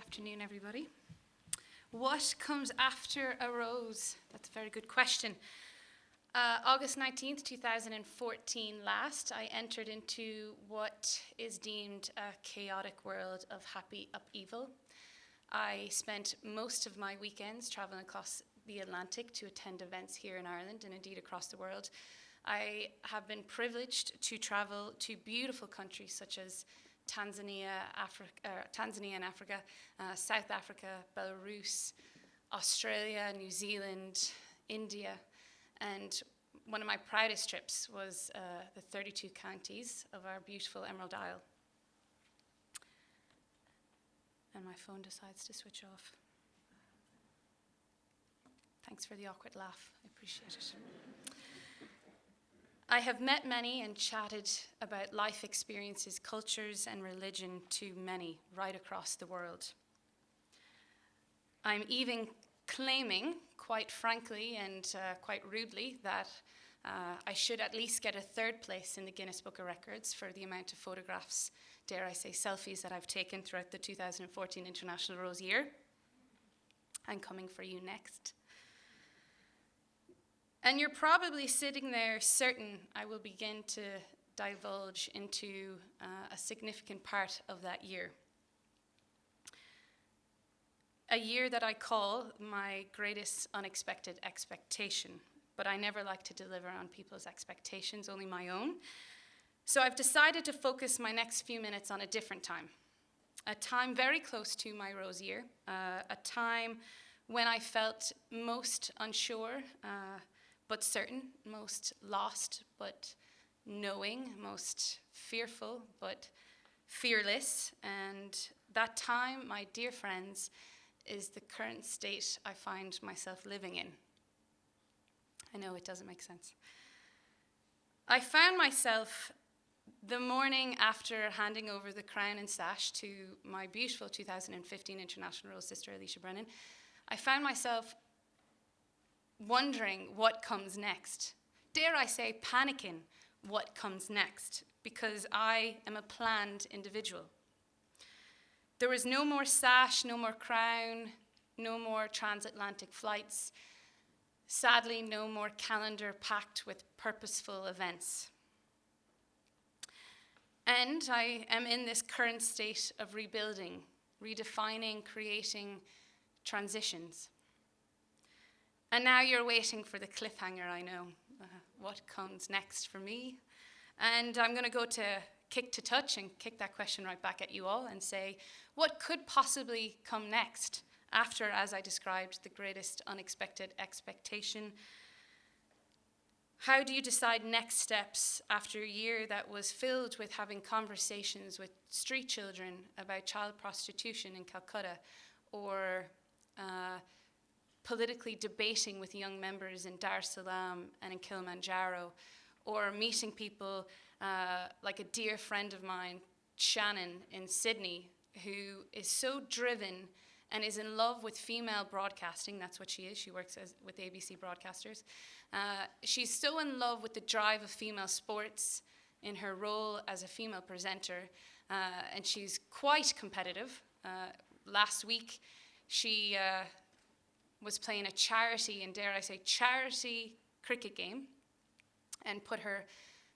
afternoon, everybody. What comes after a rose? That's a very good question. August 19th, 2014 last, I entered into what is deemed a chaotic world of happy upheaval. I spent most of my weekends traveling across the Atlantic to attend events here in Ireland and indeed across the world. I have been privileged to travel to beautiful countries such as Tanzania in Africa, South Africa, Belarus, Australia, New Zealand, India, and one of my proudest trips was the 32 counties of our beautiful Emerald Isle. And my phone decides to switch off. Thanks for the awkward laugh, I appreciate it. I have met many and chatted about life experiences, cultures, and religion to many right across the world. I'm even claiming, quite frankly and quite rudely, that I should at least get a third place in the Guinness Book of Records for the amount of photographs, dare I say selfies, that I've taken throughout the 2014 International Rose year. I'm coming for you next. And you're probably sitting there certain I will begin to divulge into a significant part of that year. A year that I call my greatest unexpected expectation, but I never like to deliver on people's expectations, only my own. So I've decided to focus my next few minutes on a different time, a time very close to my rose year, a time when I felt most unsure, but certain, most lost, but knowing, most fearful, but fearless. And that time, my dear friends, is the current state I find myself living in. I know it doesn't make sense. I found myself the morning after handing over the crown and sash to my beautiful 2015 International Rose sister, Alicia Brennan, I found myself wondering what comes next. Dare I say, panicking what comes next, because I am a planned individual. There was no more sash, no more crown, no more transatlantic flights. Sadly, no more calendar packed with purposeful events. And I am in this current state of rebuilding, redefining, creating transitions. And now you're waiting for the cliffhanger, I know. What comes next for me? And I'm going to go to kick to touch and kick that question right back at you all and say, what could possibly come next after, as I described, the greatest unexpected expectation? How do you decide next steps after a year that was filled with having conversations with street children about child prostitution in Calcutta, or politically debating with young members in Dar es Salaam and in Kilimanjaro, or meeting people like a dear friend of mine, Shannon, in Sydney, who is so driven and is in love with female broadcasting. That's what she is. She works with ABC Broadcasters. She's so in love with the drive of female sports in her role as a female presenter, and she's quite competitive. Last week, she was playing a charity, and dare I say, charity cricket game, and put her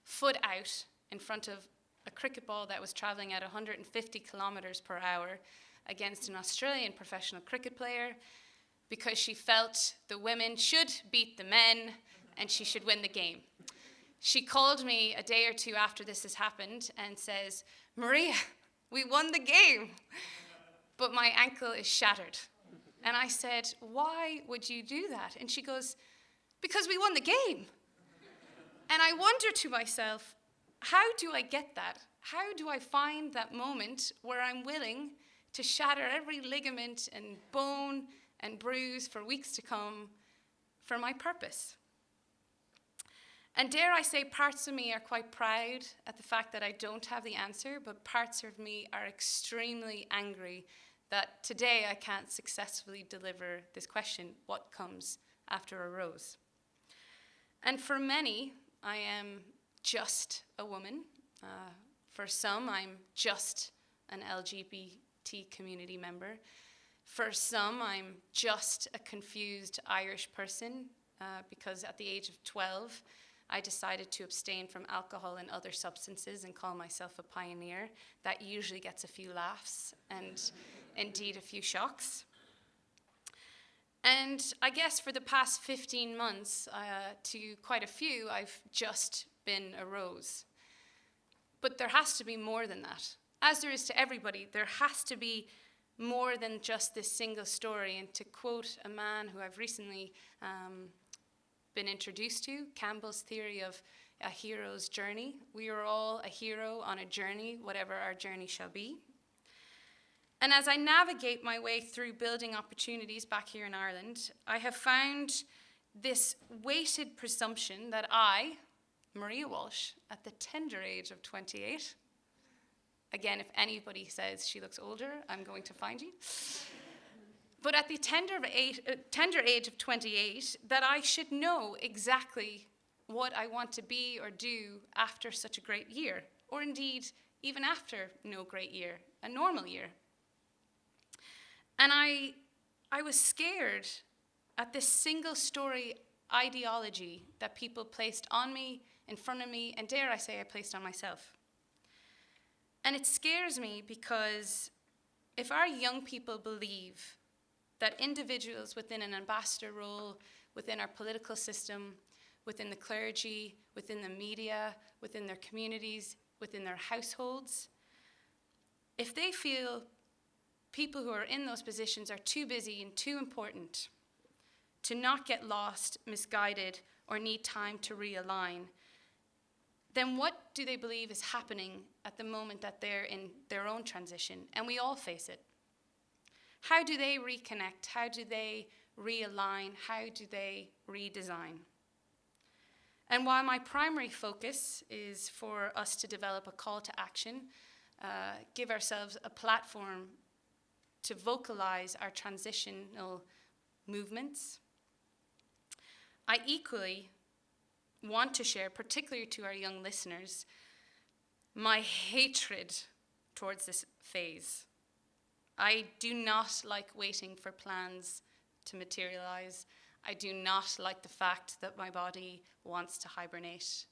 foot out in front of a cricket ball that was traveling at 150 kilometers per hour against an Australian professional cricket player, because she felt the women should beat the men and she should win the game. She called me a day or two after this has happened and says, "Maria, we won the game, but my ankle is shattered." And I said, "Why would you do that?" And she goes, "Because we won the game." And I wonder to myself, how do I get that? How do I find that moment where I'm willing to shatter every ligament and bone and bruise for weeks to come for my purpose? And dare I say, parts of me are quite proud at the fact that I don't have the answer, but parts of me are extremely angry that today I can't successfully deliver this question, what comes after a rose? And for many, I am just a woman. For some, I'm just an T community member. For some, I'm just a confused Irish person because at the age of 12, I decided to abstain from alcohol and other substances and call myself a pioneer. That usually gets a few laughs and indeed a few shocks. And I guess for the past 15 months, to quite a few, I've just been a Rose. But there has to be more than that. As there is to everybody, there has to be more than just this single story. And to quote a man who I've recently been introduced to, Campbell's theory of a hero's journey. We are all a hero on a journey, whatever our journey shall be. And as I navigate my way through building opportunities back here in Ireland, I have found this weighted presumption that I, Maria Walsh, at the tender age of 28, again, if anybody says she looks older, I'm going to find you. But at the tender age of 28, that I should know exactly what I want to be or do after such a great year, or indeed, even after no great year, a normal year. And I was scared at this single story ideology that people placed on me, in front of me, and dare I say I placed on myself. And it scares me because if our young people believe that individuals within an ambassador role, within our political system, within the clergy, within the media, within their communities, within their households, if they feel people who are in those positions are too busy and too important to not get lost, misguided, or need time to realign, then what do they believe is happening at the moment that they're in their own transition? And we all face it. How do they reconnect? How do they realign? How do they redesign? And while my primary focus is for us to develop a call to action, give ourselves a platform to vocalize our transitional movements, I equally want to share, particularly to our young listeners, my hatred towards this phase. I do not like waiting for plans to materialize. I do not like the fact that my body wants to hibernate.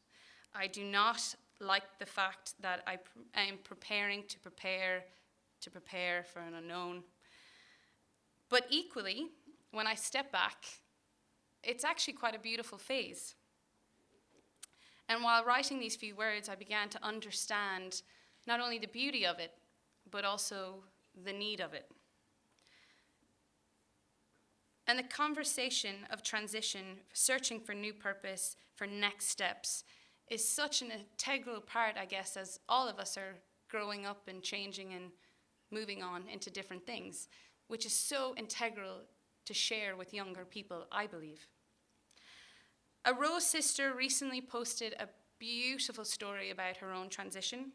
I do not like the fact that I am preparing to prepare for an unknown. But equally, when I step back, it's actually quite a beautiful phase. And while writing these few words, I began to understand not only the beauty of it, but also the need of it. And the conversation of transition, searching for new purpose, for next steps, is such an integral part, I guess, as all of us are growing up and changing and moving on into different things, which is so integral to share with younger people, I believe. A Rose sister recently posted a beautiful story about her own transition.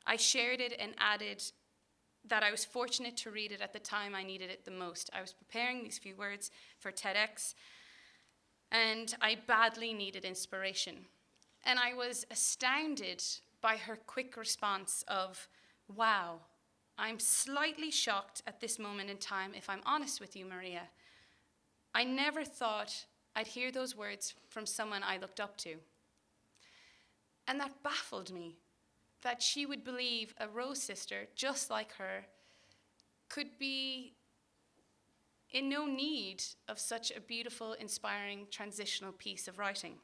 I shared it and added that I was fortunate to read it at the time I needed it the most. I was preparing these few words for TEDx, and I badly needed inspiration. And I was astounded by her quick response of, "Wow, I'm slightly shocked at this moment in time, if I'm honest with you, Maria. I never thought I'd hear those words from someone I looked up to." And that baffled me, that she would believe a Rose sister just like her could be in no need of such a beautiful, inspiring, transitional piece of writing.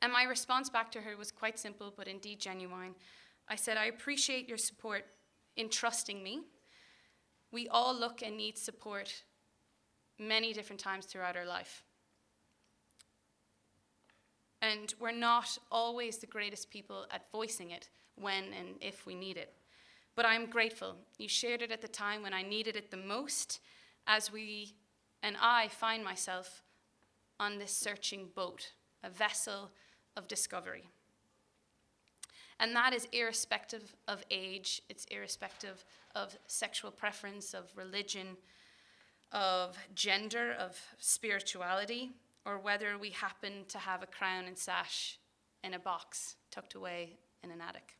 And my response back to her was quite simple, but indeed genuine. I said, "I appreciate your support in trusting me. We all look and need support many different times throughout our life. And we're not always the greatest people at voicing it when and if we need it. But I'm grateful. You shared it at the time when I needed it the most, as we and I find myself on this searching boat, a vessel of discovery." And that is irrespective of age, it's irrespective of sexual preference, of religion, of gender, of spirituality, or whether we happen to have a crown and sash in a box tucked away in an attic.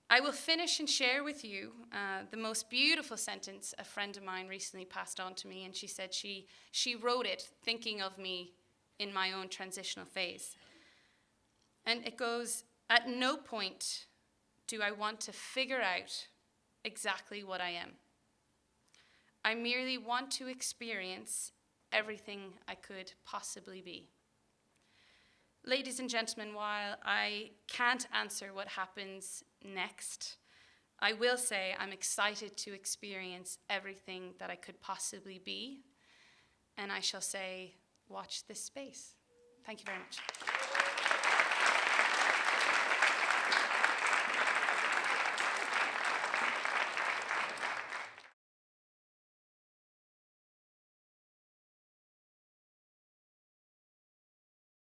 I will finish and share with you the most beautiful sentence a friend of mine recently passed on to me, and she said she wrote it thinking of me in my own transitional phase. And it goes, "At no point do I want to figure out exactly what I am. I merely want to experience everything I could possibly be." Ladies and gentlemen, while I can't answer what happens next, I will say I'm excited to experience everything that I could possibly be. And I shall say, watch this space. Thank you very much.